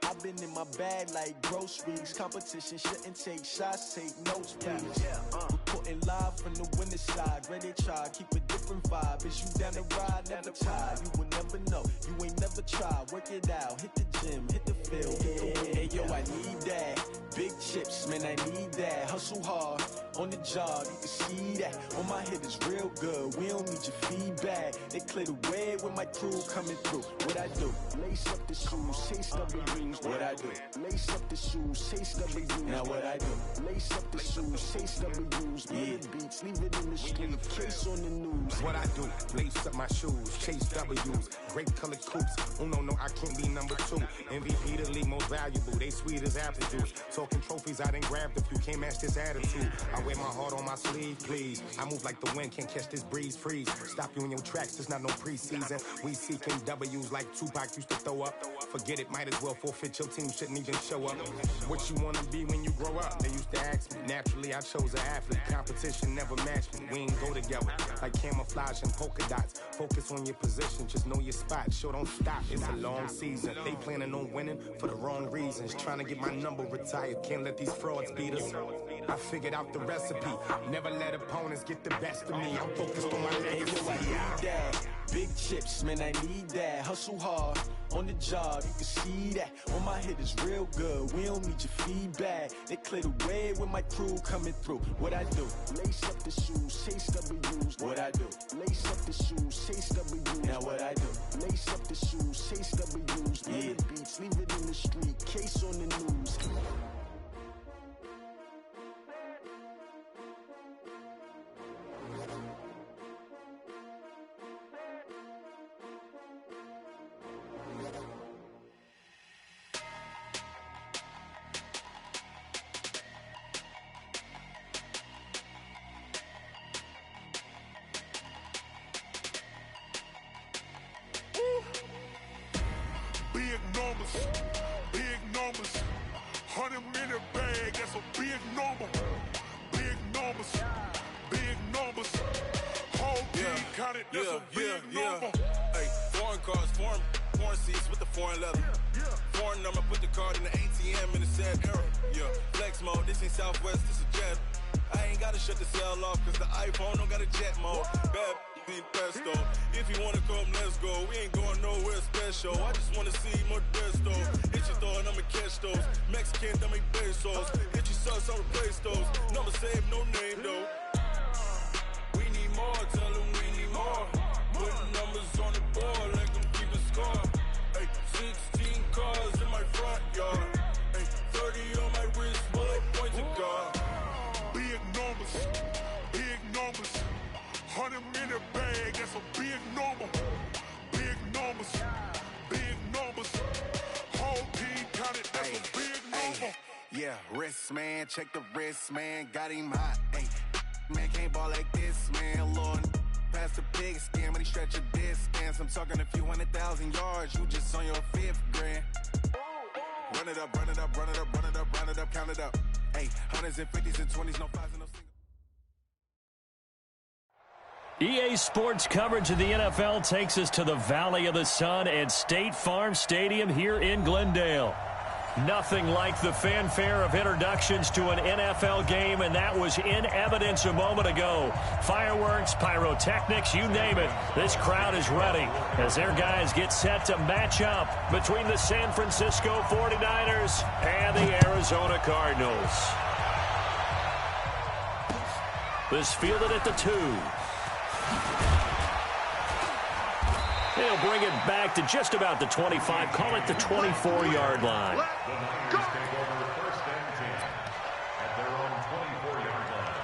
I've been in my bag like groceries. Competition shouldn't take shots, take notes, please. Reporting live from the winning side. Ready to try, keep a different vibe. Is you down the ride, never tired. You will never know, you ain't never tried. Work it out, hit the gym, hit the field, hit the win. Hey, yo, I need that. Big chips, man, I need that. Hustle hard, on the job, you can see that. On my head is real good, we don't need your feedback. They clear the way with my crew coming through. What I do? Lace up the shoes, chase W's. What I do? Lace up the shoes, chase W's. Now what I do? Lace up the shoes, chase W's. Good beats, leave it in the street, case on the news. What I do? Lace up my shoes, chase W's. Great color coops. Oh no, I can't be number 2. MVP the league most valuable. They sweet as apple juice. Talking trophies, I done grabbed a few. Can't match this attitude. I wear my heart on my sleeve, please. I move like the wind, can't catch this breeze, freeze. Stop you in your tracks, there's not no preseason. We seeking W's like Tupac used to throw up. Forget it, might as well forfeit. Your team shouldn't even show up. What you wanna be when you grow up? They used to ask me. Naturally, I chose an athlete. Competition never matched me. We ain't go together like camouflage and polka dots. Focus on your position, just know your spot. Sure, don't stop. It's a long season. They planning on winning for the wrong reasons. Trying to get my number retired. Can't let these frauds beat us. I figured out the recipe. Never let opponents get the best of me. I'm focused on my legacy. I need that. Big chips, man, I need that. Hustle hard, on the job, you can see that. On my head is real good, we don't need your feedback. They clear the way with my crew coming through. What I do? Lace up the shoes, chase W's. What I do? Lace up the shoes, chase W's. Now what I do? Lace up the shoes, chase W's. Good beats, leave it in the street, case on the news. Big numbers, 100-minute bag, that's a big number. Big numbers, whole team counted, that's a big number. Hey, foreign cars, foreign seats with the foreign leather. Foreign number, put the card in the ATM in the sad era. Yeah, flex mode, this ain't Southwest, this a jet. I ain't gotta shut the cell off, cause the iPhone don't got a jet mode. Bad need pesto. If you wanna come, let's go. We ain't going nowhere special. I just wanna see more Modesto. Hit your throw and I'ma catch those. Mexican, that make pesos. Hit your sus, I'll replace those. Number save, no name though. We need more, tell them we need more. Putting numbers on the board, let them keep a score. Hey, 16 cars in my front yard. Hey, 30 on my wrist, bullet points of God. Big numbers, 100-minute bag, that's a big number. Big numbers, whole team counted, that's a big number. Yeah, wrist man, check the wrist man, got him hot. Ay, man can't ball like this, man. Lord, past the pig skin when he stretch a distance. I'm talking a few 100,000 yards, you just on your 5th grand. Run it up, count it up. Hey, hundreds and 50s and 20s, no 5s and no singles. EA Sports coverage of the NFL takes us to the Valley of the Sun at State Farm Stadium here in Glendale. Nothing like the fanfare of introductions to an NFL game, and that was in evidence a moment ago. Fireworks, pyrotechnics, you name it. This crowd is ready as their guys get set to match up between the San Francisco 49ers and the Arizona Cardinals. This fielded at the 2. They'll bring it back to just about the 25, call it the 24-yard line. The Niners take over first and 10 at their own 24-yard line.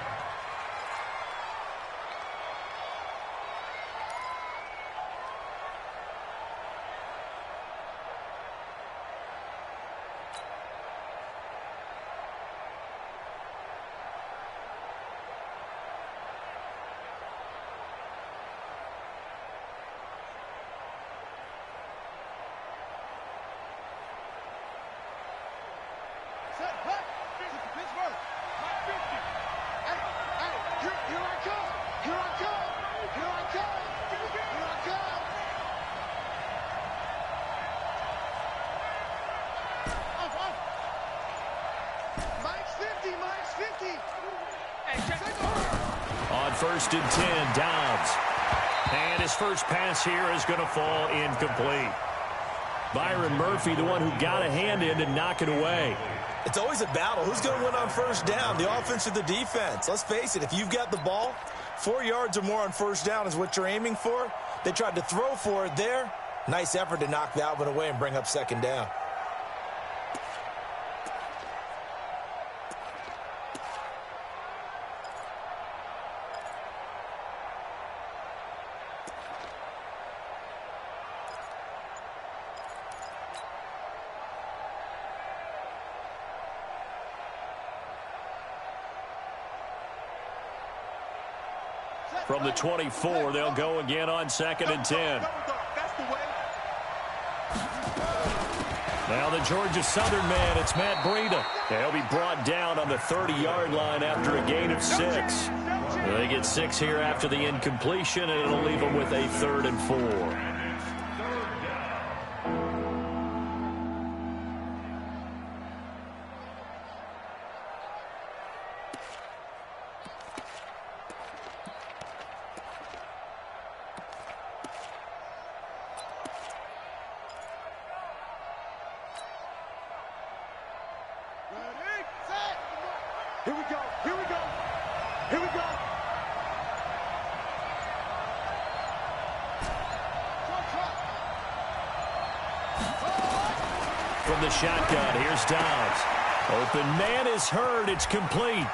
1st and 10, Dobbs. And his first pass here is going to fall incomplete. Byron Murphy, the one who got a hand in and knock it away. It's always a battle. Who's going to win on first down, the offense or the defense? Let's face it, if you've got the ball, 4 yards or more on first down is what you're aiming for. They tried to throw for it there. Nice effort to knock that one away and bring up second down. From the 24, they'll go again on 2nd and 10. Now the Georgia Southern man, it's Matt Breida. He'll be brought down on the 30-yard line after a gain of 6. They get 6 here after the incompletion, and it'll leave them with a 3rd and 4. Here we go. Here we go. Here we go. From the shotgun, here's Dobbs. Open man is heard. It's complete.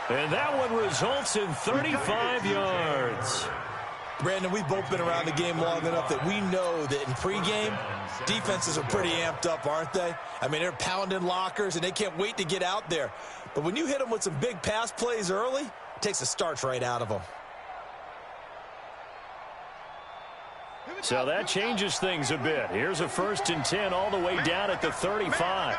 And that one results in 35 yards. Brandon, we've both been around the game long enough that we know that in pregame, defenses are pretty amped up, aren't they? I mean, they're pounding lockers, and they can't wait to get out there. But when you hit them with some big pass plays early, it takes the starch right out of them. So that changes things a bit. Here's a 1st and 10 all the way down at the 35.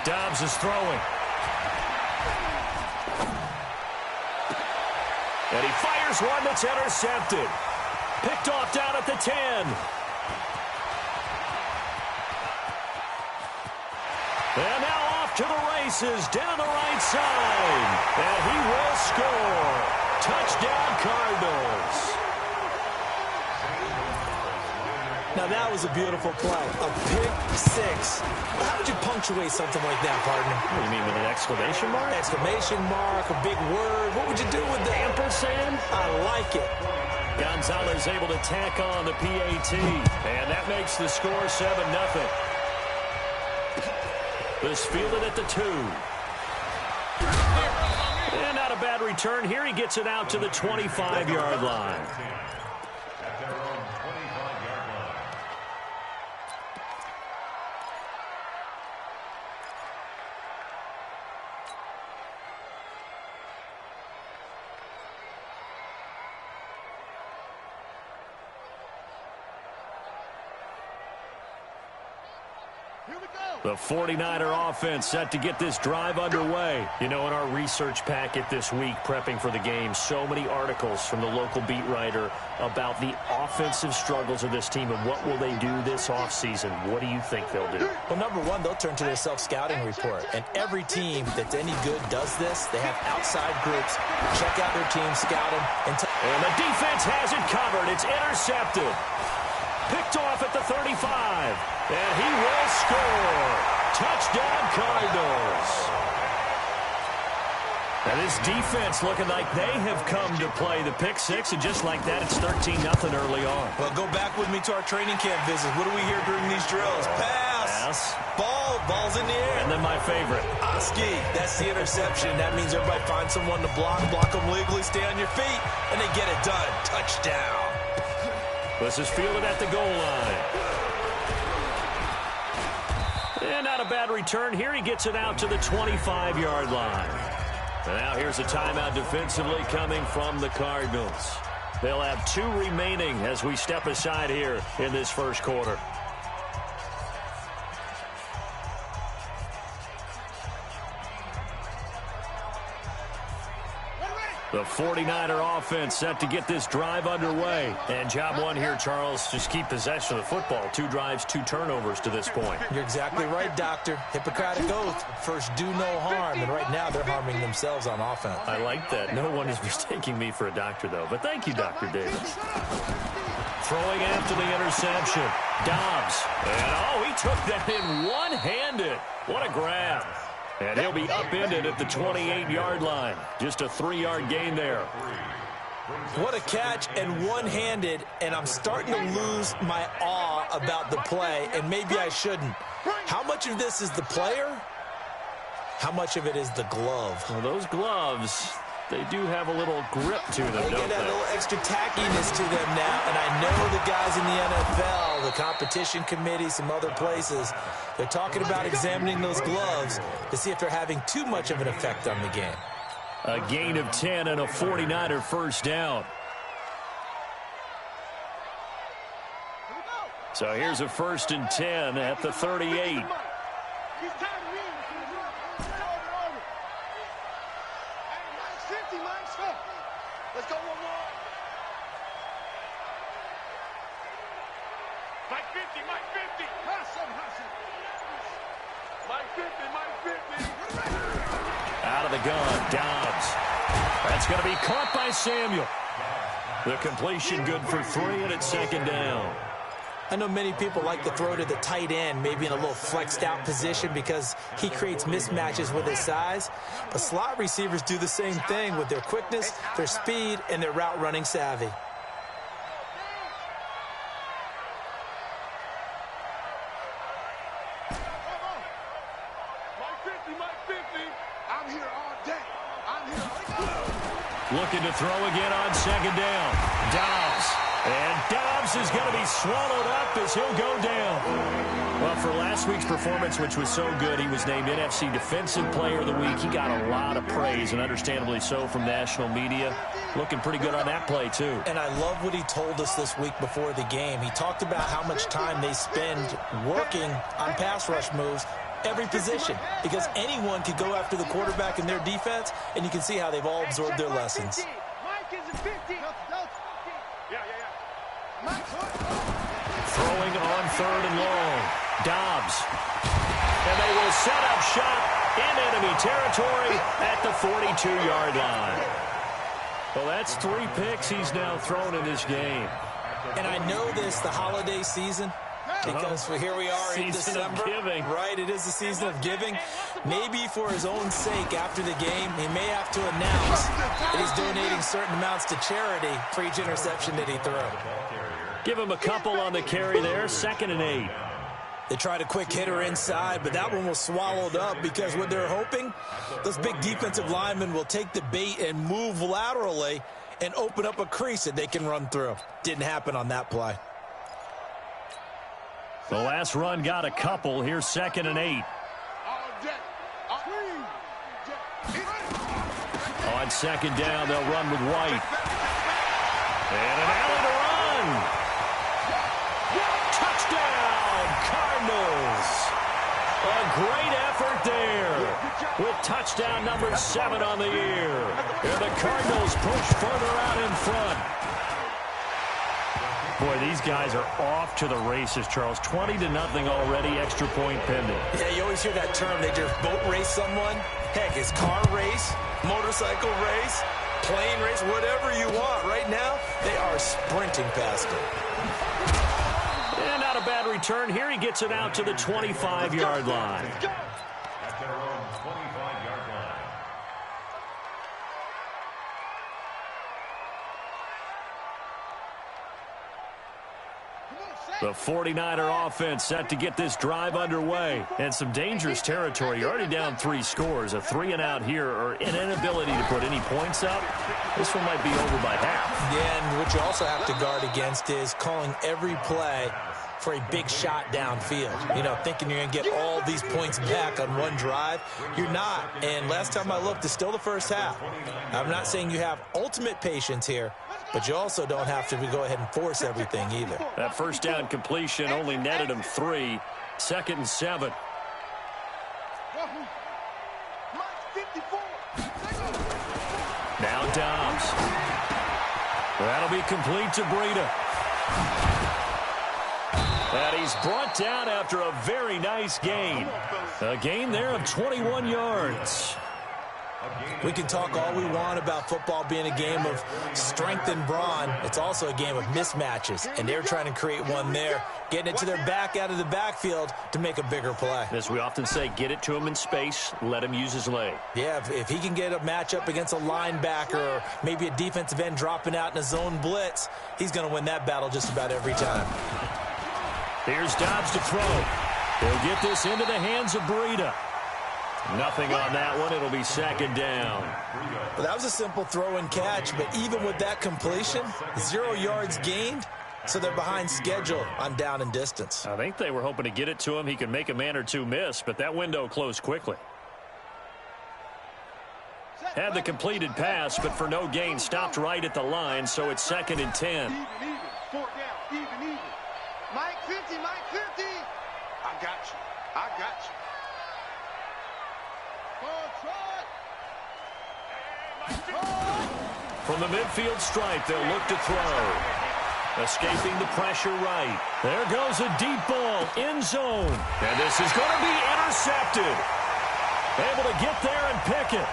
Dobbs is throwing. And he fires one that's intercepted. Picked off down at the 10. And now off to the races down the right side. And he will score. Touchdown, Cardinals. Now, that was a beautiful play. A pick 6. How would you punctuate something like that, partner? What do you mean, with an exclamation mark? Exclamation mark, a big word. What would you do with that? Ampersand? I like it. Gonzalez able to tack on the PAT. And that makes the score 7-0. This fielded at the 2. And not a bad return here. He gets it out to the 25-yard line. The 49er offense set to get this drive underway. You know, in our research packet this week, prepping for the game, so many articles from the local beat writer about the offensive struggles of this team and what will they do this offseason. What do you think they'll do? Well, number one, they'll turn to their self-scouting report. And every team that's any good does this. They have outside groups. Check out their team, scout them. And the defense has it covered. It's intercepted. Picked off at the 35. And he will score. Touchdown, Cardinals. And this defense looking like they have come to play the pick 6, and just like that, it's 13-0 early on. Well, go back with me to our training camp visit. What do we hear during these drills? Pass. Ball's in the air. And then my favorite. Oski, that's the interception. That means everybody finds someone to block them legally, stay on your feet, and they get it done. Touchdown. This is fielded at the goal line. And not a bad return here. He gets it out to the 25-yard line. And now here's a timeout defensively coming from the Cardinals. They'll have 2 remaining as we step aside here in this first quarter. The 49er offense set to get this drive underway. And job one here, Charles, just keep possession of the football. 2 drives, 2 turnovers to this point. You're exactly right, Doctor. Hippocratic oath. First, do no harm. And right now, they're harming themselves on offense. I like that. No one is mistaking me for a doctor, though. But thank you, Dr. Davis. Throwing after the interception. Dobbs. And, he took that in one-handed. What a grab. And he'll be upended at the 28-yard line. Just a 3-yard gain there. What a catch, and one-handed, and I'm starting to lose my awe about the play, and maybe I shouldn't. How much of this is the player? How much of it is the glove? Well, those gloves, they do have a little grip to them, they don't get that little extra tackiness to them now, and I know the guys in the NFL, the competition committee, some other places, they're talking about examining those gloves to see if they're having too much of an effect on the game. A gain of 10 and a 49er first down. So here's a 1st and 10 at the 38. Let's go one more. Mike 50, Mike 50. Mike 50, Mike 50. Out of the gun, Dobbs. That's going to be caught by Samuel. The completion good for 3, and it's 2nd down. I know many people like to throw to the tight end, maybe in a little flexed out position because he creates mismatches with his size. But slot receivers do the same thing with their quickness, their speed, and their route running savvy. Looking to throw again on 2nd down. Dobbs. And Dobbs is going to be swallowed up as he'll go down. Well, for last week's performance, which was so good, he was named NFC Defensive Player of the Week. He got a lot of praise, and understandably so, from national media. Looking pretty good on that play, too. And I love what he told us this week before the game. He talked about how much time they spend working on pass rush moves, every position, because anyone could go after the quarterback in their defense, and you can see how they've all absorbed their lessons. Throwing on 3rd and long. Dobbs. And they will set up shop in enemy territory at the 42-yard line. Well, that's 3 picks he's now thrown in this game. And I know this, the holiday season, because here we are in December. Season of giving. Right, it is the season of giving. Maybe for his own sake after the game, he may have to announce that he's donating certain amounts to charity for each interception that he threw. Give him a couple on the carry there, 2nd and 8. They tried a quick hitter inside, but that one was swallowed up because what they're hoping, those big defensive linemen will take the bait and move laterally and open up a crease that they can run through. Didn't happen on that play. The last run got a couple. Here's 2nd and 8. On 2nd down, they'll run with White. And an alley to run. Touchdown, Cardinals. A great effort there with touchdown number 7 on the year. And the Cardinals push further out in front. Boy, these guys are off to the races, Charles. 20-0 already, extra point pending. Yeah, you always hear that term. They just boat race someone. Heck, it's car race, motorcycle race, plane race, whatever you want. Right now, they are sprinting past it. And not a bad return. Here he gets it out to the 25-yard line. At their own 25-yard line. The 49er offense set to get this drive underway. And some dangerous territory. You're already down 3 scores. A 3-and-out here, or an inability to put any points up. This one might be over by half. Yeah, and what you also have to guard against is calling every play for a big shot downfield. You know, thinking you're going to get all these points back on one drive. You're not. And last time I looked, it's still the first half. I'm not saying you have ultimate patience here, but you also don't have to go ahead and force everything either. That first down completion only netted him 3. 2nd and 7. Now Dobbs. That'll be complete to Breida. And he's brought down after a very nice gain. A gain there of 21 yards. We can talk all we want about football being a game of strength and brawn. It's also a game of mismatches, and they're trying to create one there, getting it to their back out of the backfield to make a bigger play. As we often say, get it to him in space, let him use his leg. Yeah, if he can get a matchup against a linebacker or maybe a defensive end dropping out in a zone blitz, he's going to win that battle just about every time. Here's Dobbs to throw. He'll get this into the hands of Breida. Nothing on that one. It'll be second down. Well, that was a simple throw and catch, but even with that completion, 0 yards gained, so they're behind schedule on down and distance. I think they were hoping to get it to him. He could make a man or two miss, but that window closed quickly. Had the completed pass, but for no gain, stopped right at the line, so it's second and 10. Even. 4 down. Even. Mike 50. I got you. From the midfield stripe, they'll look to throw. Escaping the pressure right. There goes a deep ball, end zone. And this is going to be intercepted. Able to get there and pick it.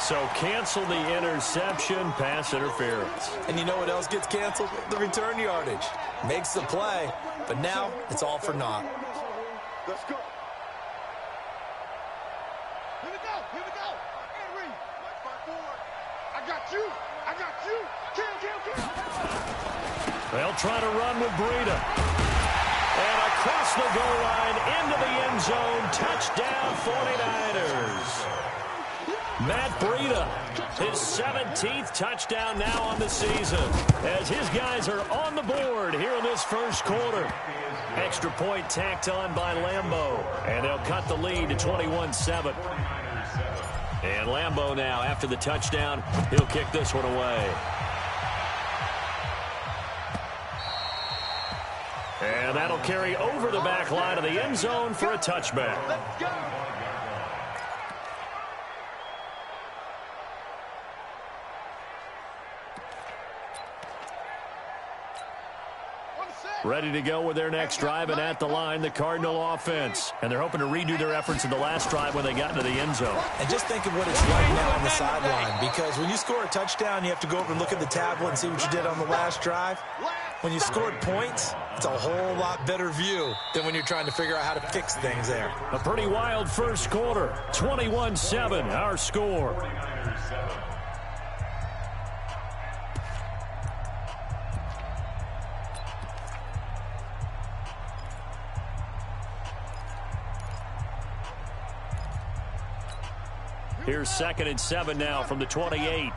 So cancel the interception, pass interference. And you know what else gets canceled? The return yardage. Makes the play, but now it's all for naught. Let's go. Here we go. Henry. I got you. Kill. They'll try to run with Breida. And across the goal line into the end zone. Touchdown 49ers. Matt Breida, his 17th touchdown now on the season, as his guys are on the board here in this first quarter. Extra point tacked on by Lambeau, and they'll cut the lead to 21-7. And Lambeau now, after the touchdown, he'll kick this one away. And that'll carry over the back line of the end zone for a touchback. Let's go. Ready to go with their next drive, and at the line, the Cardinal offense. And they're hoping to redo their efforts in the last drive when they got into the end zone. And just think of what it's like now on the sideline, because when you score a touchdown, you have to go over and look at the tablet and see what you did on the last drive. When you scored points, it's a whole lot better view than when you're trying to figure out how to fix things there. A pretty wild first quarter. 21-7, our score. Here's second and 7 now from the 28.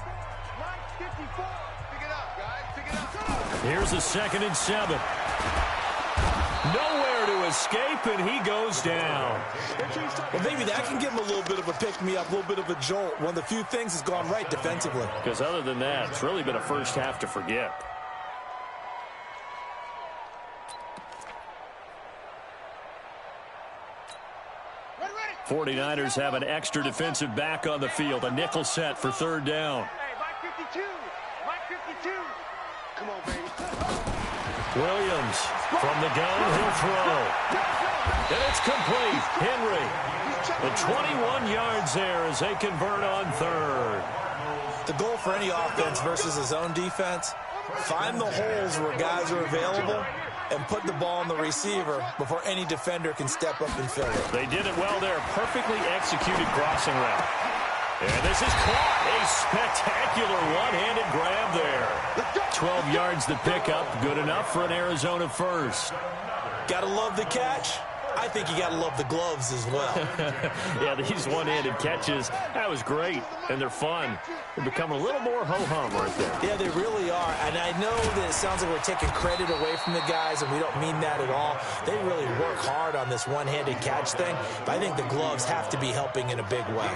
Here's a second and 7. Nowhere to escape, and he goes down. Well, maybe that can give him a little bit of a pick-me-up, a little bit of a jolt. One of the few things has gone right defensively. Because other than that, it's really been a first half to forget. Ready. 49ers have an extra defensive back on the field. A nickel set for third down. Hey, Mike 52. Come on, baby. Williams from the gun, he'll throw. And it's complete. Henry. The 21 yards there as they convert on third. The goal for any offense versus a zone defense, find the holes where guys are available and put the ball on the receiver before any defender can step up and fill it. They did it well there. Perfectly executed crossing route. And this is caught. A spectacular one-handed grab there. 12 yards the pickup. Good enough for an Arizona first. Gotta love the catch. I think you gotta love the gloves as well. Yeah, these one-handed catches, that was great. And they're fun. They're becoming a little more ho-hum right there. Yeah, they really are. And I know that it sounds like we're taking credit away from the guys, and we don't mean that at all. They really work hard on this one-handed catch thing. But I think the gloves have to be helping in a big way.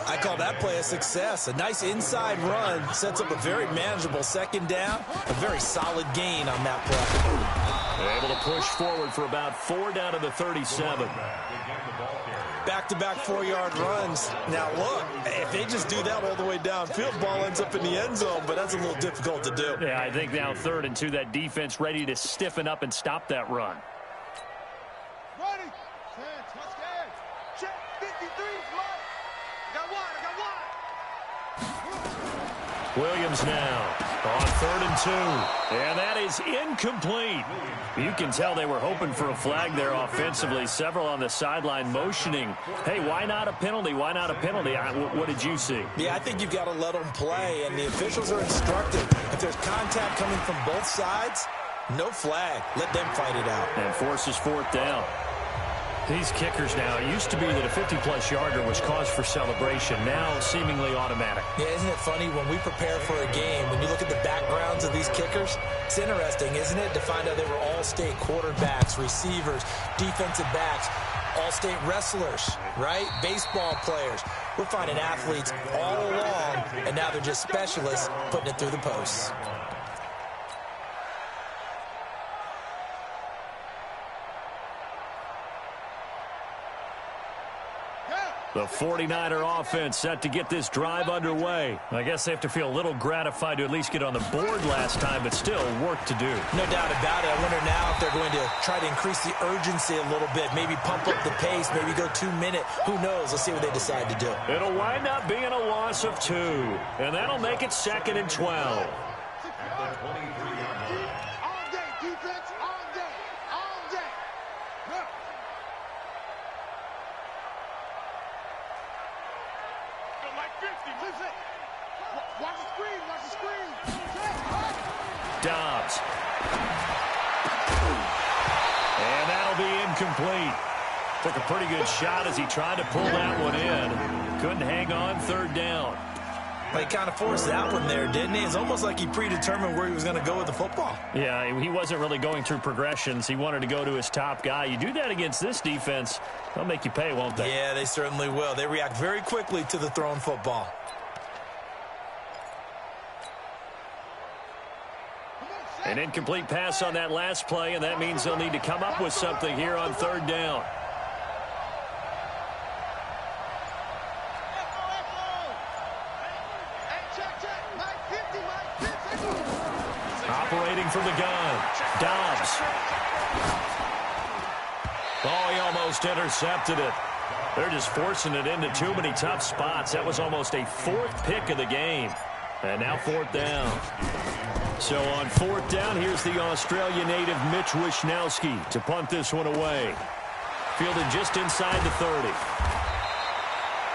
I call that play a success. A nice inside run sets up a very manageable second down. A very solid gain on that play. Able to push forward for about 4 down to the 37. Back-to-back 4-yard runs. Now, look, if they just do that all the way downfield, ball ends up in the end zone, but that's a little difficult to do. Yeah, I think now 3rd and 2, that defense ready to stiffen up and stop that run. Ready. Touchdown. Check 53. Got one. Williams now on 3rd and 2. And that is incomplete. You can tell they were hoping for a flag there offensively. Several on the sideline motioning. Hey, why not a penalty? Why not a penalty? What did you see? Yeah, I think you've got to let them play, and the officials are instructed. If there's contact coming from both sides, no flag. Let them fight it out. And forces 4th down. These kickers now, it used to be that a 50-plus yarder was cause for celebration. Now, seemingly automatic. Yeah, isn't it funny when we prepare for a game, when you look at the backgrounds of these kickers, it's interesting, isn't it, to find out they were all-state quarterbacks, receivers, defensive backs, all-state wrestlers, right? Baseball players. We're finding athletes all along, and now they're just specialists putting it through the posts. The 49er offense set to get this drive underway. I guess they have to feel a little gratified to at least get on the board last time, but still work to do. No doubt about it. I wonder now if they're going to try to increase the urgency a little bit, maybe pump up the pace, maybe go 2-minute. Who knows? Let's see what they decide to do. It'll wind up being a loss of 2, and that'll make it 2nd and 12. Dobbs. And that'll be incomplete. Took a pretty good shot as he tried to pull that one in. Couldn't hang on 3rd down. Well, he kind of forced that one there, didn't he? It's almost like he predetermined where he was going to go with the football. Yeah, he wasn't really going through progressions. He wanted to go to his top guy. You do that against this defense, they'll make you pay, won't they? Yeah, they certainly will. They react very quickly to the thrown football. An incomplete pass on that last play, and that means they'll need to come up with something here on 3rd down. Operating from the gun, Dobbs. Oh, he almost intercepted it. They're just forcing it into too many tough spots. That was almost a 4th pick of the game. And now 4th down. So on 4th down, here's the Australia native Mitch Wishnowsky to punt this one away. Fielded just inside the 30.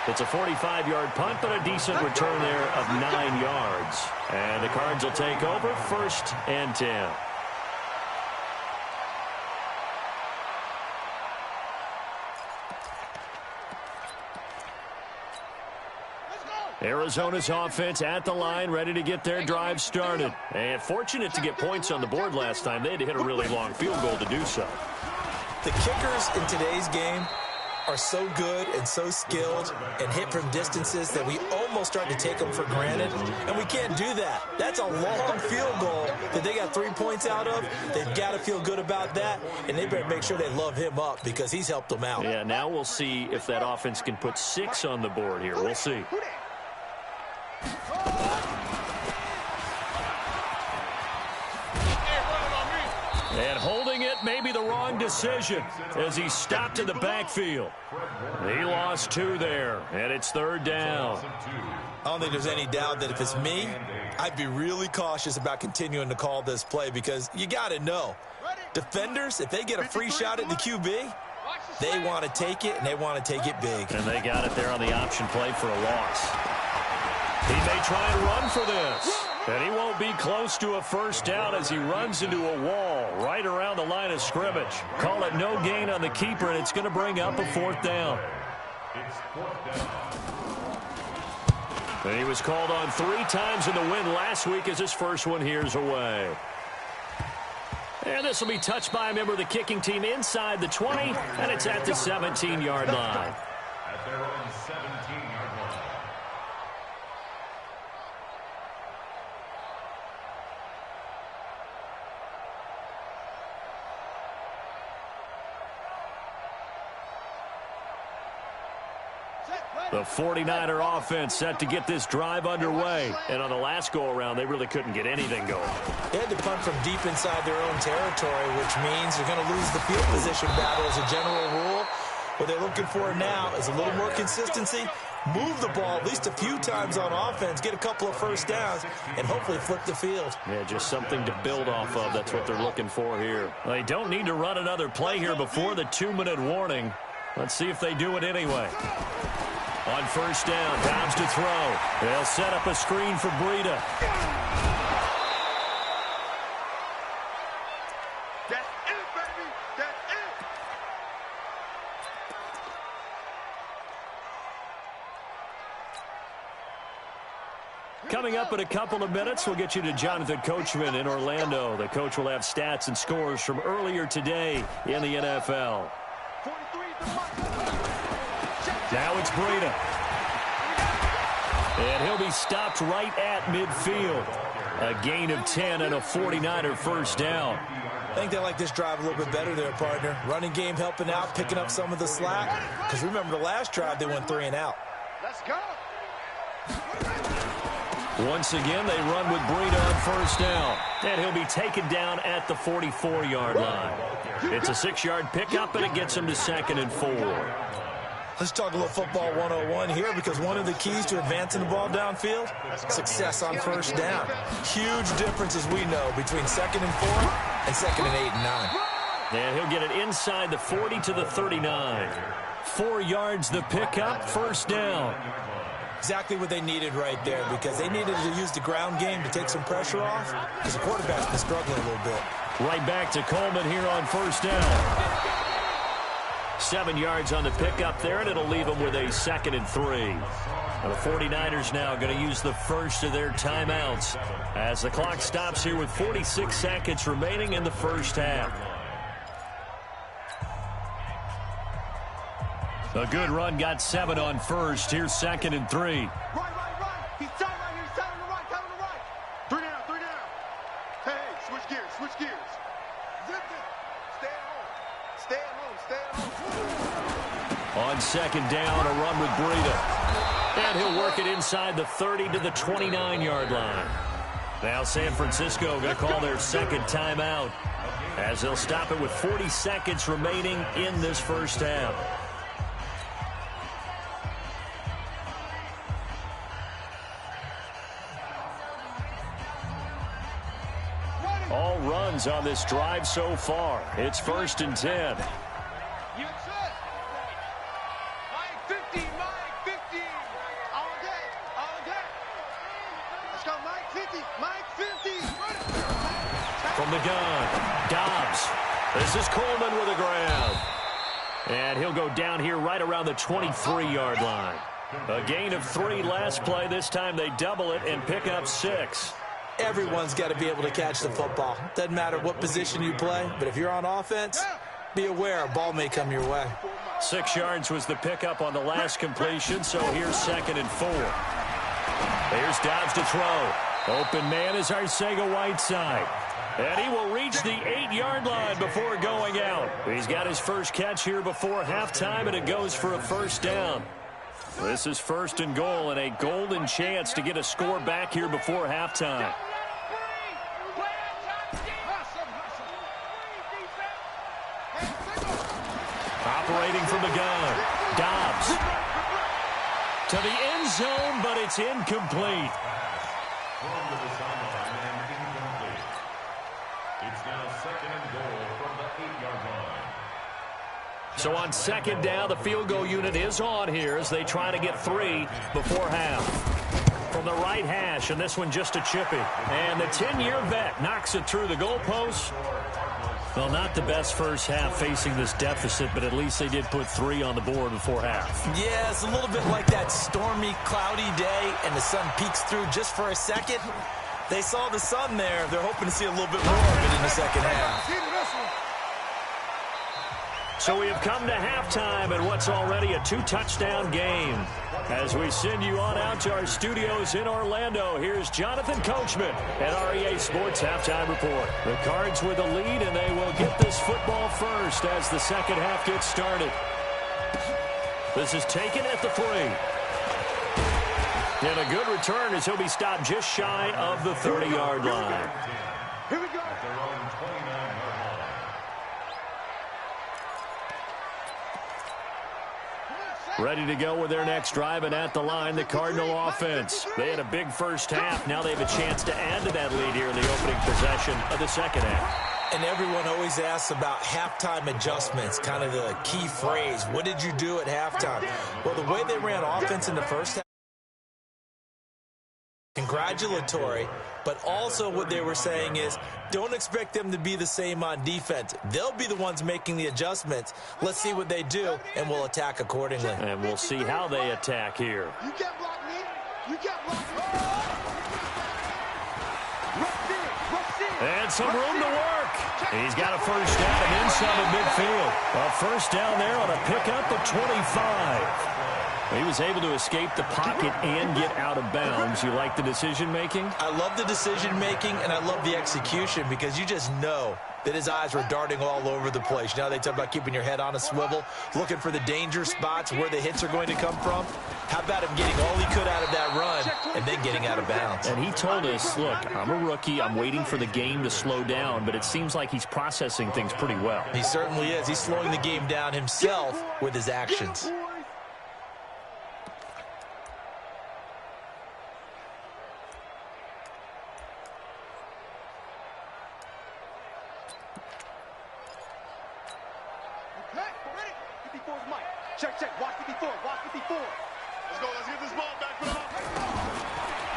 It's a 45-yard punt, but a decent return there of 9 yards. And the Cards will take over 1st and 10. Arizona's offense at the line, ready to get their drive started. And fortunate to get points on the board last time. They had to hit a really long field goal to do so. The kickers in today's game are so good and so skilled and hit from distances that we almost start to take them for granted. And we can't do that. That's a long field goal that they got 3 points out of. They've got to feel good about that. And they better make sure they love him up because he's helped them out. Yeah, now we'll see if that offense can put 6 on the board here. We'll see. And holding it may be the wrong decision as he stopped in the backfield. He lost 2 there, and it's 3rd down. I don't think there's any doubt that if it's me, I'd be really cautious about continuing to call this play because you got to know, defenders, if they get a free shot at the QB, they want to take it, and they want to take it big. And they got it there on the option play for a loss. He may try and run for this. And he won't be close to a 1st down as he runs into a wall right around the line of scrimmage. Call it no gain on the keeper, and it's going to bring up a 4th down. And he was called on 3 times in the win last week as his first one here's away. And this will be touched by a member of the kicking team inside the 20, and it's at the 17-yard line. At their own 17-yard line. The 49er offense set to get this drive underway. And on the last go-around, they really couldn't get anything going. They had to punt from deep inside their own territory, which means they're going to lose the field position battle as a general rule. What they're looking for now is a little more consistency, move the ball at least a few times on offense, get a couple of first downs, and hopefully flip the field. Yeah, just something to build off of. That's what they're looking for here. They don't need to run another play here before the 2-minute warning. Let's see if they do it anyway. On first down, Dobbs to throw. They'll set up a screen for Breida. That's it, baby. That's it. Coming up in a couple of minutes, we'll get you to Jonathan Coachman in Orlando. The coach will have stats and scores from earlier today in the NFL. Now it's Breida. And he'll be stopped right at midfield. A gain of 10 and a 49er first down. I think they like this drive a little bit better there, partner. Running game helping out, picking up some of the slack. Because remember, the last drive, they went 3 and out. Let's go. Once again, they run with Breida on first down. And he'll be taken down at the 44-yard line. It's a 6-yard pickup, and it gets him to 2nd and 4. Let's talk a little football 101 here, because one of the keys to advancing the ball downfield, success on first down. Huge difference, as we know, between 2nd and 4 and 2nd and 8 and 9. And he'll get it inside the 40 to the 39. 4 yards the pickup, first down. Exactly what they needed right there, because they needed to use the ground game to take some pressure off, because the quarterback's been struggling a little bit. Right back to Coleman here on first down. 7 yards on the pickup there, and it'll leave them with a 2nd and 3. Now the 49ers now going to use the first of their timeouts as the clock stops here with 46 seconds remaining in the first half. A good run got 7 on first. Here's 2nd and 3. Right. He's tight right here. He's tight on the right. Tight on the right. 3 down. Hey, switch gears. Zip it. Stay at home. On 2nd down, a run with Breida. And he'll work it inside the 30 to the 29-yard line. Now San Francisco going to call their 2nd timeout as they'll stop it with 40 seconds remaining in this first half. All runs on this drive so far. It's 1st and 10. Mike 50. All day. Let's go, Mike 50. From the gun, Dobbs. This is Coleman with a grab. And he'll go down here right around the 23-yard line. A gain of 3 last play. This time they double it and pick up 6. Everyone's got to be able to catch the football. Doesn't matter what position you play, but if you're on offense, be aware a ball may come your way. 6 yards was the pickup on the last completion, so here's 2nd and 4. Here's Dobbs to throw. Open man is Arcega-Whiteside. And he will reach the 8-yard line before going out. He's got his first catch here before halftime, and it goes for a first down. This is 1st and goal, and a golden chance to get a score back here before halftime. Operating from the gun, Dobbs. To the end zone, but it's incomplete. It's now 2nd and goal from the 8-yard line. So on 2nd down, the field goal unit is on here as they try to get 3 before half. From the right hash, and this one just a chippy. And the 10-year vet knocks it through the goalpost. Well, not the best first half facing this deficit, but at least they did put 3 on the board before half. Yeah, it's a little bit like that stormy, cloudy day, and the sun peeks through just for a second. They saw the sun there. They're hoping to see a little bit more of it in the second half. So we have come to halftime in what's already a 2-touchdown game. As we send you on out to our studios in Orlando, here's Jonathan Coachman at REA Sports Halftime Report. The Cards with the lead, and they will get this football first as the second half gets started. This is taken at the 3. And a good return as he'll be stopped just shy of the 30-yard line. Here we go. At their own 29-yard line. Ready to go with their next drive, and at the line, the Cardinal offense. They had a big first half. Now they have a chance to add to that lead here in the opening possession of the second half. And everyone always asks about halftime adjustments, kind of the key phrase. What did you do at halftime? Well, the way they ran offense in the first half, congratulatory, but also what they were saying is don't expect them to be the same on defense. They'll be the ones making the adjustments. Let's see what they do, and we'll attack accordingly. And we'll see how they attack here. You can't block me. You can't block me. And some room to work. He's got a first down and inside of midfield. A first down there on a pickup of 25. He was able to escape the pocket and get out of bounds. You like the decision-making? I love the decision-making, and I love the execution because you just know that his eyes were darting all over the place. You know, they talk about keeping your head on a swivel, looking for the danger spots where the hits are going to come from. How about him getting all he could out of that run and then getting out of bounds? And he told us, look, I'm a rookie. I'm waiting for the game to slow down, but it seems like he's processing things pretty well. He certainly is. He's slowing the game down himself with his actions.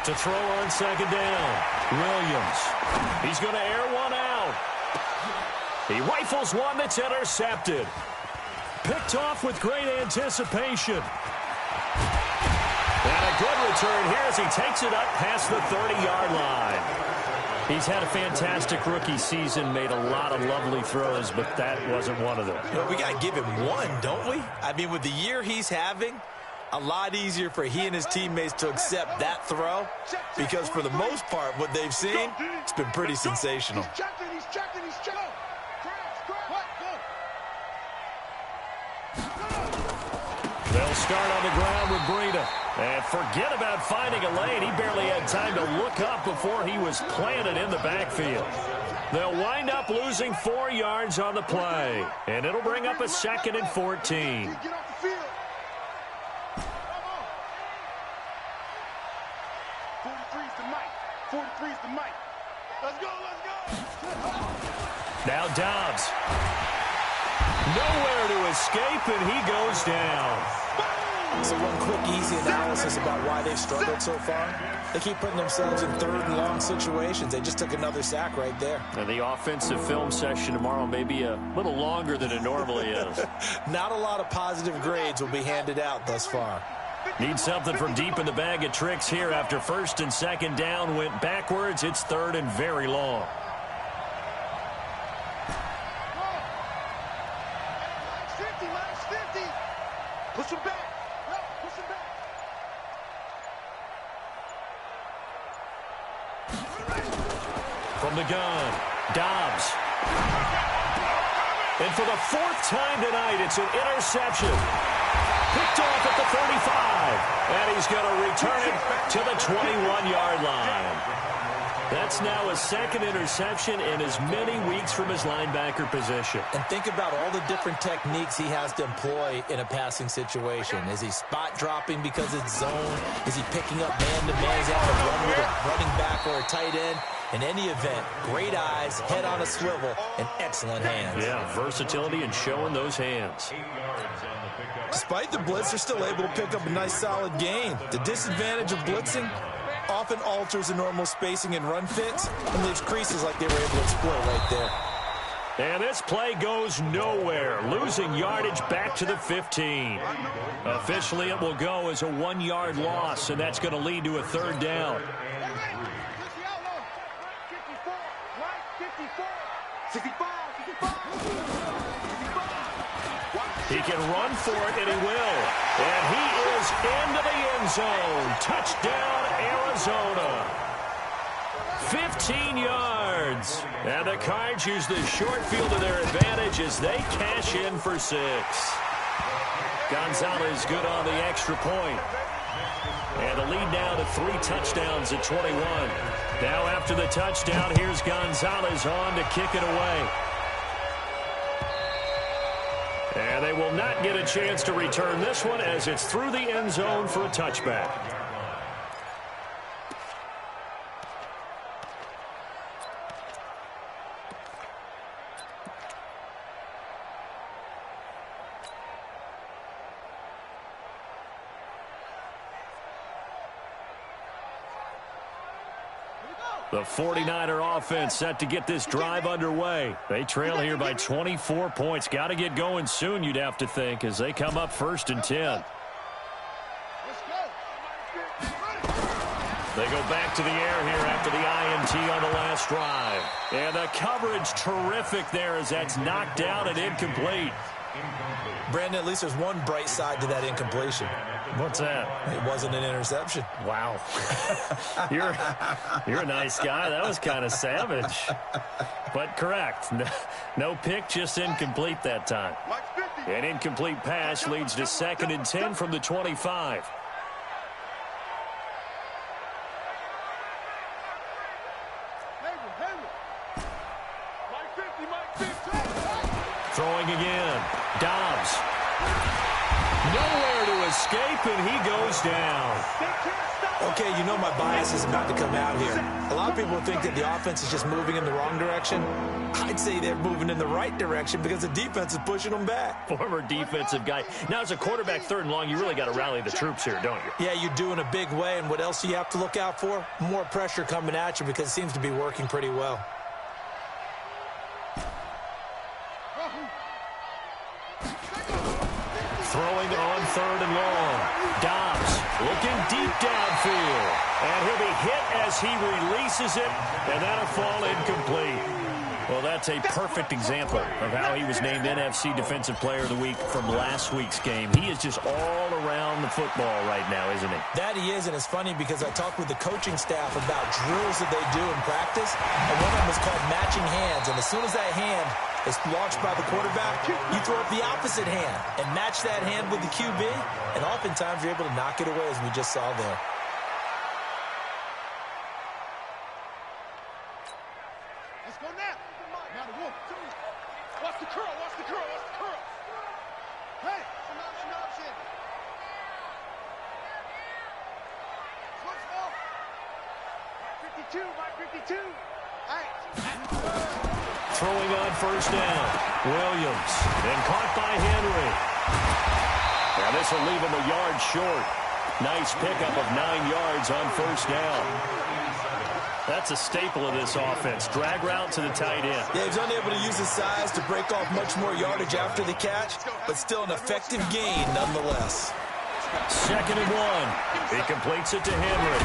To throw on second down, Williams. He's going to air one out. He rifles one that's intercepted. Picked off with great anticipation. And a good return here as he takes it up past the 30-yard line. He's had a fantastic rookie season, made a lot of lovely throws, but that wasn't one of them. You know, we got to give him one, don't we? I mean, with the year he's having, a lot easier for he and his teammates to accept that throw because for the most part, what they've seen, it's been pretty sensational. They'll start on the ground with Breida. And forget about finding a lane. He barely had time to look up before he was planted in the backfield. They'll wind up losing 4 yards on the play. And it'll bring up a 2nd and 14. Now Dobbs. Nowhere to escape, and he goes down. So one quick, easy analysis about why they've struggled so far. They keep putting themselves in 3rd and long situations. They just took another sack right there. And the offensive film session tomorrow may be a little longer than it normally is. Not a lot of positive grades will be handed out thus far. Need something from deep in the bag of tricks here after 1st and 2nd down went backwards. It's 3rd and very long. Push him back. Push him back. From the gun, Dobbs. And for the 4th time tonight, it's an interception. Picked off at the 35. And he's going to return it to the 21-yard line. That's now a 2nd interception in as many weeks from his linebacker position. And think about all the different techniques he has to employ in a passing situation. Is he spot dropping because it's zone? Is he picking up man-to-man? Is he having to run with a running back or a tight end? In any event, great eyes, head on a swivel, and excellent hands. Yeah, versatility and showing those hands. Despite the blitz, they're still able to pick up a nice solid gain. The disadvantage of blitzing often alters the normal spacing and run fits and leaves creases like they were able to exploit right there. And this play goes nowhere, losing yardage back to the 15. Officially, it will go as a 1-yard loss, and that's going to lead to a 3rd down. He can run for it, and he will. And he is into the end zone. Touchdown, Arizona. 15 yards. And the Cards use the short field to their advantage as they cash in for 6. Gonzalez good on the extra point. And the lead now to 3 touchdowns at 21. Now after the touchdown, here's Gonzalez on to kick it away. And they will not get a chance to return this one as it's through the end zone for a touchback. The 49er offense set to get this drive underway. They trail here by 24 points. Got to get going soon, you'd have to think, as they come up 1st and 10. They go back to the air here after the INT on the last drive. And the coverage terrific there as that's knocked out and incomplete. Brandon, at least there's one bright side to that incompletion. What's that? It wasn't an interception. Wow. You're a nice guy. That was kind of savage. But correct. No pick, just incomplete that time. An incomplete pass leads to 2nd and 10 from the 25. Throwing again. Dobbs. Nowhere to escape, and he goes down. Okay, you know my bias is about to come out here. A lot of people think that the offense is just moving in the wrong direction. I'd say they're moving in the right direction because the defense is pushing them back. Former defensive guy. Now, as a quarterback 3rd and long, you really got to rally the troops here, don't you? Yeah, you do in a big way, and what else do you have to look out for? More pressure coming at you because it seems to be working pretty well. Throwing on 3rd and long. Dobbs looking deep downfield. And he'll be hit as he releases it, and that'll fall incomplete. Well, that's a perfect example of how he was named NFC Defensive Player of the Week from last week's game. He is just all around the football right now, isn't he? That he is, and it's funny because I talked with the coaching staff about drills that they do in practice, and one of them is called matching hands. And as soon as that hand is launched by the quarterback, you throw up the opposite hand and match that hand with the QB, and oftentimes you're able to knock it away, as we just saw there. Let's go now. Now the 1, 2. Watch the curl, watch the curl, watch the curl. Hey, some option. Switch off. Mark 52, Mark 52. Hey. Throwing on 1st down. Williams. And caught by Henry. Now this will leave him a yard short. Nice pickup of 9 yards on 1st down. That's a staple of this offense. Drag route to the tight end. Yeah, he's unable to use his size to break off much more yardage after the catch, but still an effective gain nonetheless. 2nd and 1. He completes it to Henry.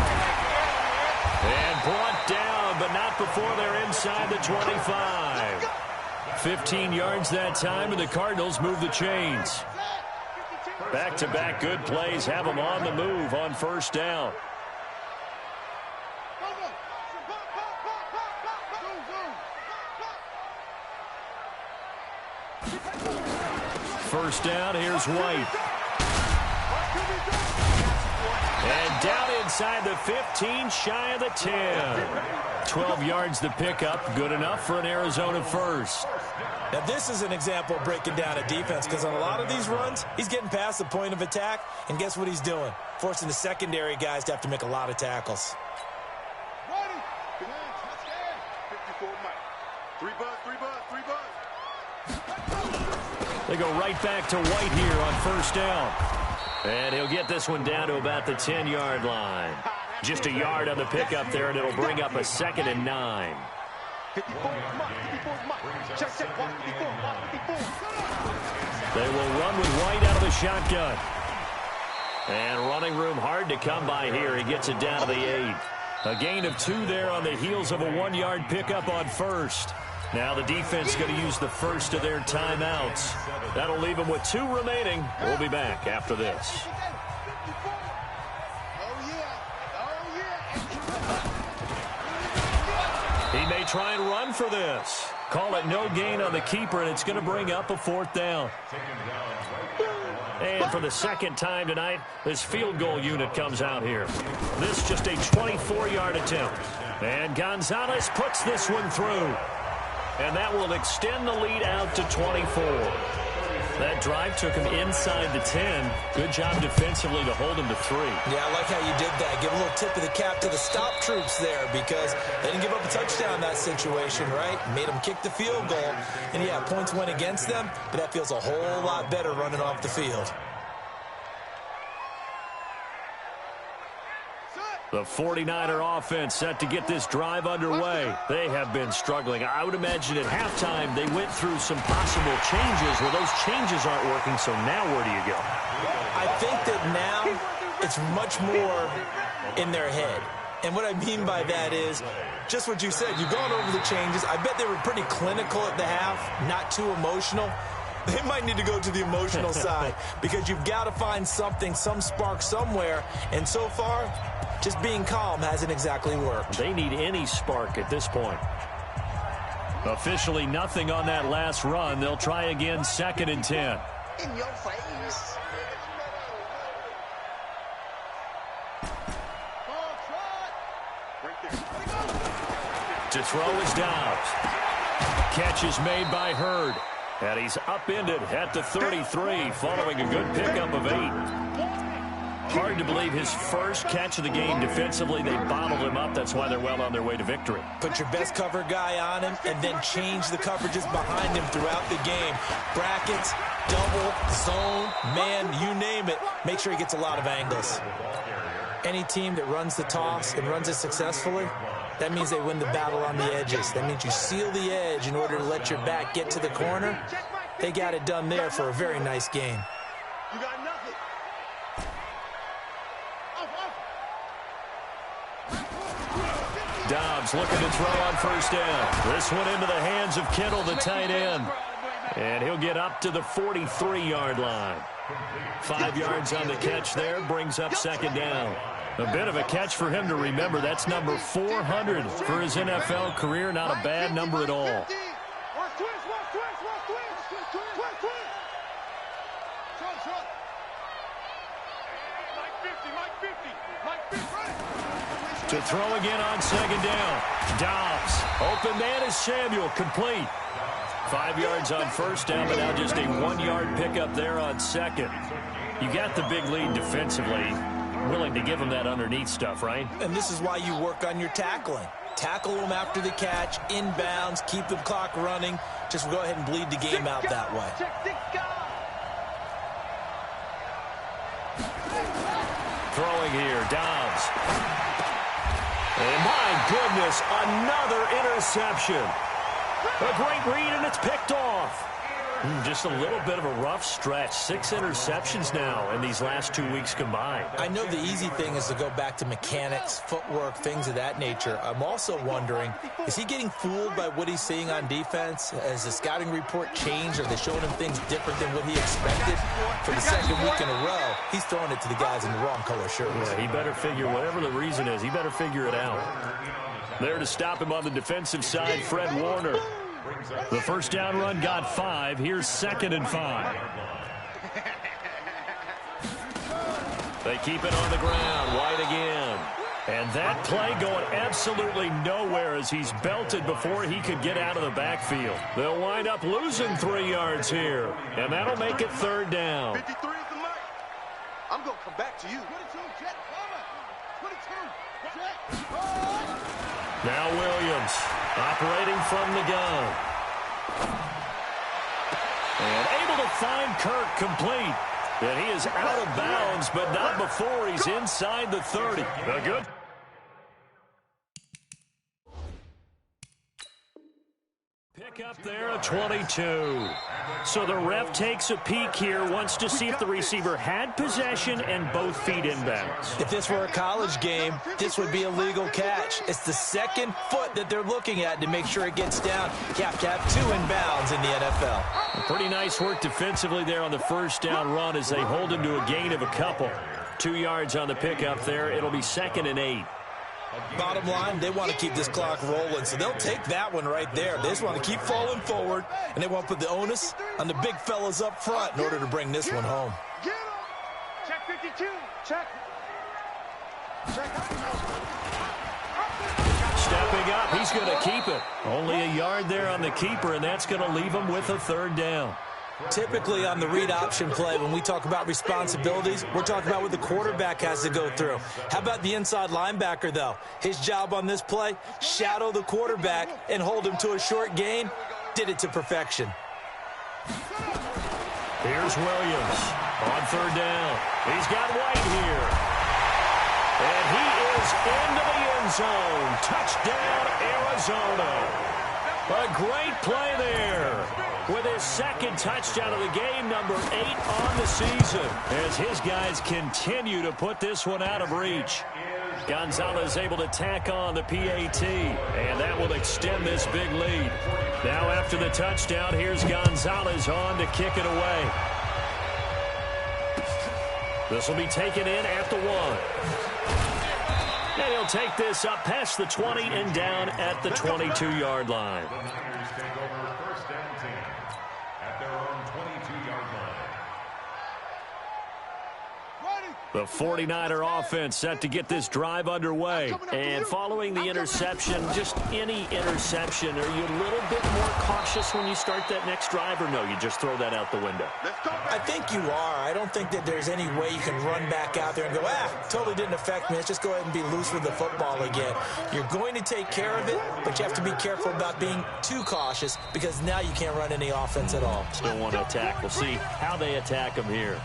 And brought down, but not before they're inside the 25. 15 yards that time, and the Cardinals move the chains. Back-to-back good plays have them on the move on 1st down. First down, here's White. And down inside the 15, shy of the 10. 12 yards the pickup, good enough for an Arizona first. Now this is an example of breaking down a defense, because on a lot of these runs, he's getting past the point of attack, and guess what he's doing? Forcing the secondary guys to have to make a lot of tackles. They go right back to White here on 1st down. And he'll get this one down to about the 10-yard line. Just a yard on the pickup there, and it'll bring up a 2nd and 9. They will run with White out of the shotgun. And running room hard to come by here. He gets it down to the 8. A gain of 2 there on the heels of a 1-yard pickup on 1st. Now the defense is going to use the first of their timeouts. That'll leave them with 2 remaining. We'll be back after this. He may try and run for this. Call it no gain on the keeper, and it's going to bring up a 4th down. And for the second time tonight, this field goal unit comes out here. This just a 24-yard attempt. And Gonzalez puts this one through. And that will extend the lead out to 24. That drive took him inside the 10. Good job defensively to hold him to 3. Yeah, I like how you did that. Give a little tip of the cap to the stop troops there because they didn't give up a touchdown in that situation, right? Made them kick the field goal. And, yeah, points went against them, but that feels a whole lot better running off the field. The 49er offense set to get this drive underway. They have been struggling. I would imagine at halftime they went through some possible changes. Well, those changes aren't working, so now where do you go? I think that now it's much more in their head. And what I mean by that is just what you said. You've gone over the changes. I bet they were pretty clinical at the half, not too emotional. They might need to go to the emotional side because you've got to find something, some spark somewhere. And so far, just being calm hasn't exactly worked. They need any spark at this point. Officially nothing on that last run. They'll try again 2nd and 10. In your face. To throw is Dobbs. Catch is made by Hurd. And he's upended at the 33 following a good pickup of 8. Hard to believe his first catch of the game defensively. They bottled him up. That's why they're well on their way to victory. Put your best cover guy on him and then change the coverages behind him throughout the game. Brackets, double, zone, man, you name it. Make sure he gets a lot of angles. Any team that runs the toss and runs it successfully, that means they win the battle on the edges. That means you seal the edge in order to let your back get to the corner. They got it done there for a very nice game. You got nothing. Dobbs looking to throw on first down. This one into the hands of Kittle, the tight end. And he'll get up to the 43-yard line. 5 yards on the catch there, brings up 2nd down. A bit of a catch for him to remember. That's number 400 for his NFL career. Not a bad number at all. To throw again on 2nd down. Dobbs. Open man is Samuel. Complete. 5 yards on first down, but now just a 1-yard pickup there on 2nd. You got the big lead defensively. Willing to give him that underneath stuff, right? And this is why you work on your tackling. Tackle them after the catch, inbounds, keep the clock running. Just go ahead and bleed the game out that way. Throwing here, Dobbs. And my goodness, another interception. A great read, and it's picked off. Just a little bit of a rough stretch. 6 interceptions now in these last 2 weeks combined. I know the easy thing is to go back to mechanics, footwork, things of that nature. I'm also wondering, is he getting fooled by what he's seeing on defense? Has the scouting report changed? Are they showing him things different than what he expected? For the 2nd week in a row, he's throwing it to the guys in the wrong color shirts. Yeah, he better figure, whatever the reason is, he better figure it out. There to stop him on the defensive side, Fred Warner. The first down run got 5. Here's 2nd and 5. They keep it on the ground. White again. And that play going absolutely nowhere as he's belted before he could get out of the backfield. They'll wind up losing 3 yards here. And that'll make it 3rd down. 53 is the mark. I'm going to come back to you. Now Williams operating from the gun. And able to find Kirk complete. And he is out of bounds, but not before he's inside the 30. Good. Pick up there at 22. So the ref takes a peek here, wants to see if the receiver had possession and both feet inbounds. If this were a college game, this would be a legal catch. It's the 2nd foot that they're looking at to make sure it gets down. You have to have 2 inbounds in the NFL. Pretty nice work defensively there on the first down run as they hold him to a gain of a couple. 2 yards on the pickup there. It'll be 2nd and 8. Bottom line, they want to keep this clock rolling, so they'll take that one right there. They just want to keep falling forward, and they want to put the onus on the big fellas up front in order to bring this one home. Get him! Check 52. Check. Stepping up, he's going to keep it. Only a yard there on the keeper, and that's going to leave him with a third down. Typically on the read option play, when we talk about responsibilities, we're talking about what the quarterback has to go through. How about the inside linebacker, though? His job on this play, shadow the quarterback and hold him to a short gain. Did it to perfection. Here's Williams on third down. He's got White here. And he is into the end zone. Touchdown, Arizona. A great play there with his second touchdown of the game, number 8 on the season, as his guys continue to put this one out of reach. Gonzalez able to tack on the PAT, and that will extend this big lead. Now after the touchdown, here's Gonzalez on to kick it away. This will be taken in at the 1. And he'll take this up past the 20 and down at the 22-yard line. The Niners take over first and 10 at their own 22-yard line. The 49er offense set to get this drive underway. And following the interception, just any interception, are you a little bit more cautious when you start that next drive, or no, you just throw that out the window? I think you are. I don't think that there's any way you can run back out there and go, totally didn't affect me. Let's just go ahead and be loose with the football again. You're going to take care of it, but you have to be careful about being too cautious because now you can't run any offense at all. Still want to attack. We'll see how they attack him here.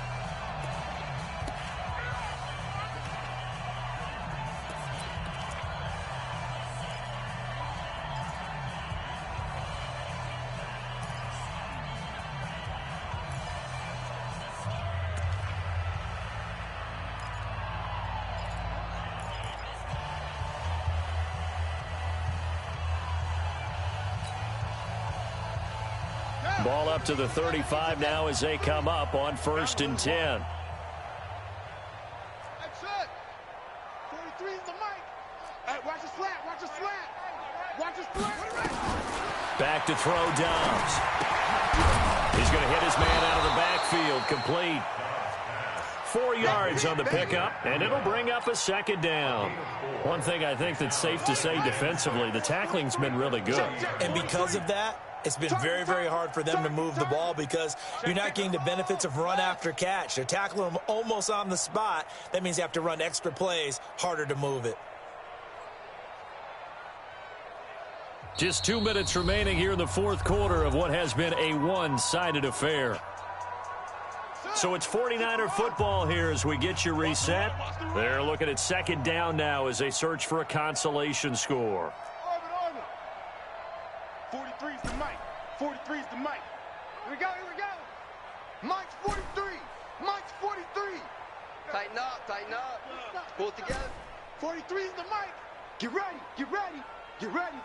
Ball up to the 35 now as they come up on first and 10. That's it. 43 is the mic. Hey, watch the slant. Watch the slant. Watch the slant. Back to throw Dobbs. He's going to hit his man out of the backfield. Complete. 4 yards on the pickup, and it'll bring up a second down. One thing I think that's safe to say defensively, the tackling's been really good. And because of that, it's been very, very hard for them to move the ball because you're not getting the benefits of run after catch. They're tackling them almost on the spot. That means you have to run extra plays, harder to move it. Just 2 minutes remaining here in the fourth quarter of what has been a one-sided affair. So it's 49er football here as we get you reset. They're looking at second down now as they search for a consolation score. 43's the mic. 43's the mic. Here we go, here we go. Mike's 43. Mike's 43. Tighten up, tighten up. Pull it together. 43's the mic. Get ready, get ready, get ready.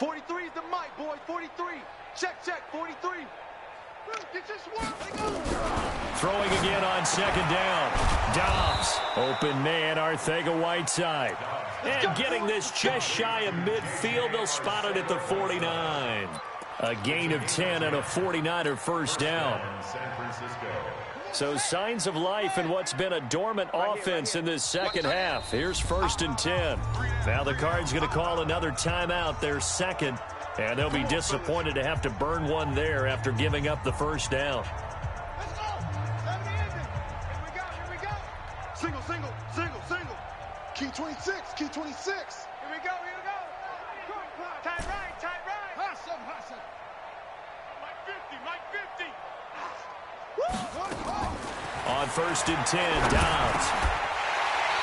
43's the mic, boys. 43. Check, check, 43. Get your swap. Throwing again on second down. Dobbs. Open man, Arcega-Whiteside. And getting this just shy of midfield. They'll spot it at the 49. A gain of 10 and a 49er first down. So signs of life in what's been a dormant offense in this second half. Here's first and 10. Now the Cards going to call another timeout, their second. And they'll be disappointed to have to burn one there after giving up the first down. Let's go. 70 ended. Here we go. Single, single, single, single. Key 26, key 26. Here we go, here we go. Tight right, tight right. Hot seven, hot seven. Mike 50, Mike 50. On first and 10, Dobbs.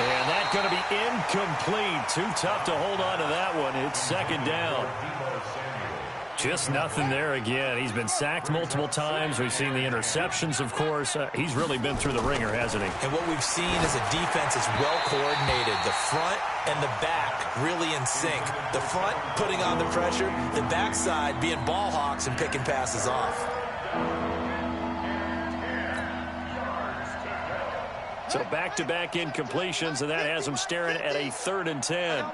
And that's going to be incomplete. Too tough to hold on to that one. It's second down. Just nothing there again. He's been sacked multiple times. We've seen the interceptions, of course. He's really been through the ringer, hasn't he? And what we've seen is a defense that's well coordinated. The front and the back really in sync. The front putting on the pressure, the backside being ball hawks and picking passes off. So back-to-back incompletions, and that has them staring at a 3rd and 10.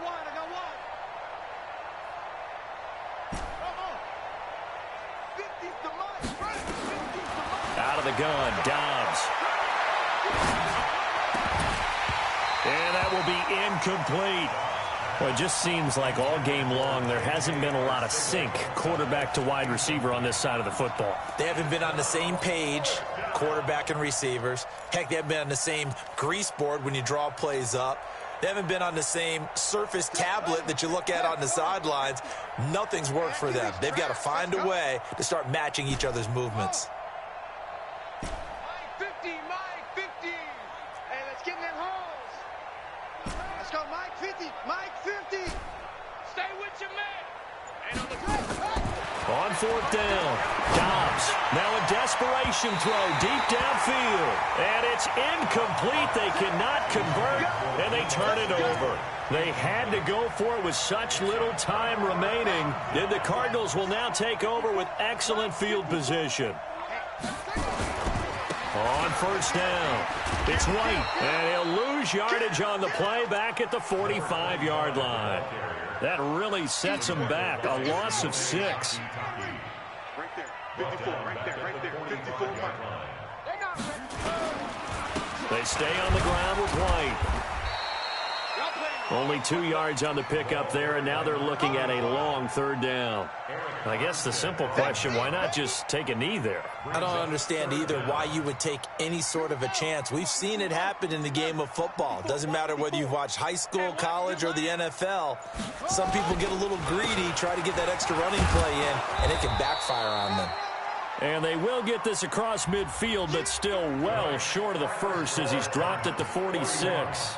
Out of the gun, Dobbs. And that will be incomplete. Well, it just seems like all game long there hasn't been a lot of sync quarterback to wide receiver on this side of the football. They haven't been on the same page, quarterback and receivers. Heck, they haven't been on the same grease board when you draw plays up. They haven't been on the same Surface tablet that you look at on the sidelines. Nothing's worked for them. They've got to find a way to start matching each other's movements. Mike 50, Mike 50. Hey, let's get in them holes. Let's go, Mike 50, Mike 50. Stay with your man. And on the On 4th down, Dobbs. Now a desperation throw deep downfield. And it's incomplete. They cannot convert, and they turn it over. They had to go for it with such little time remaining. And the Cardinals will now take over with excellent field position. On 1st down, it's White. And he'll lose yardage on the play back at the 45-yard line. That really sets him back. A loss of 6. right there, 54, right there, 54 mark. They stay on the ground with White. Only 2 yards on the pickup there, and now they're looking at a long 3rd down. I guess the simple question, why not just take a knee there? I don't understand either why you would take any sort of a chance. We've seen it happen in the game of football. Doesn't matter whether you've watched high school, college, or the NFL. Some people get a little greedy, try to get that extra running play in, and it can backfire on them. And they will get this across midfield, but still well short of the first as he's dropped at the 46.